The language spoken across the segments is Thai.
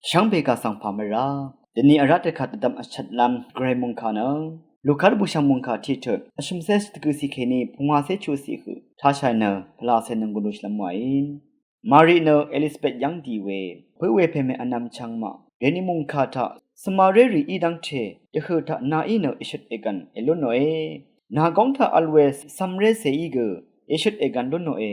ช่างเบกาสังพามราเดนี้อารัตขัดดำอัชัดลำไกรมุงคานะลูกค้าบุชังมุงคาที่เถิดอชิมเซสตกุสิเคนีพงอาเซชูสิคือท้าชายเนอพลาเซนังกุลุชลำไว้มารีเนอเอลิสเบตยังดีเวเพื่อเวเพเมอนำชังมาเดนี้มุงคาทะสมาเรรีอีดังเทยะคือทะนาอีเนออิชุดเอกันเอลุโนเอนากองทะอัลเวสซัมเรเซอีเกอิชุดเอกันลุโนเอ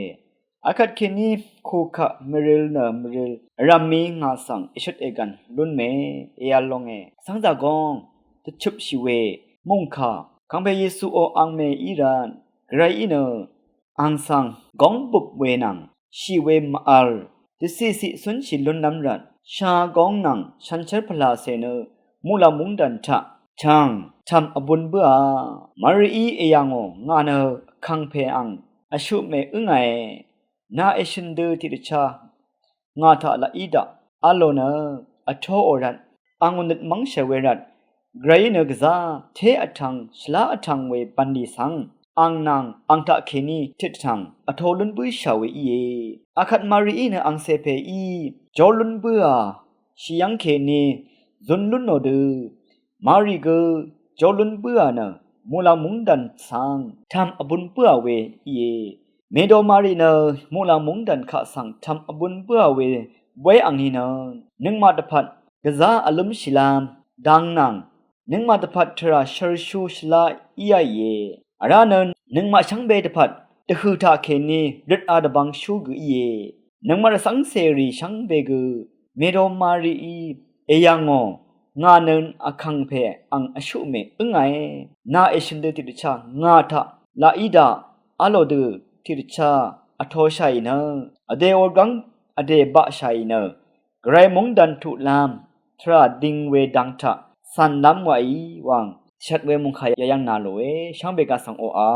อาคัดเคนีคูคะเมริลเนอเมริลรามีงาสังอิชุดเอกันลุนเมเออัลลงเอสังจากองตุชุบชิเวมุงคาคังเปเยซูโออังเมอีรานไกรอินเนออังสังกองบุบเวนังชิเวมาอัลดิสิสิสุนชิลุนน้ำรันชากองนังฉันเชิดพลาเซเนอมูลามุงดันทะช่างทำอบุญเบื่อมารีเอยังงานเนอคังเพอังอชุเมอึงไงนาเอชินเดอร์ที่ดิชางาทะละอีดะอโลเนออโทอรันอังอุนดมังเชเวรันไกรเนกซาเทอทังชลาอทังเวปันดีสังอังนางอังตะเคนีทิดทังอโทลุนบุยชาเวอีเออาคัดมารีเนอังเซเพอีจอลุนบุอาชิยังเคนีซุนลุนโนเดมารีเกจอลุนบุอานะมูลามุงดันสังทำอบุญเปื่อเวอีเอเมโดมารีเนมูลามุงดันข้าสังทำอบุญเปื่อเวไว้อังนี้เนนึงมาตพัดกะซาอลุมชิลามดังนังนึงมาตพัดทราชรชูชลาอียเยอารานันนึงมาชังเบตพัดตะคือทาเคนีริดอาดบังชูกเยนึงมาสังเสรีชังเบกเมโดมารีเอยังงงานันอคังเพอังอชุเมอึงไงนาเอชินเดติดชางาทะลาอีดาอโลเดติดชาอโทชัยเนอเดโอกังอเดบะชัยเนไกรมงดันทุลามทราดิงเวดังทะสันลำไว้วังชัดเวมุงขายยังนาโลเอช่างเบกาสังโออา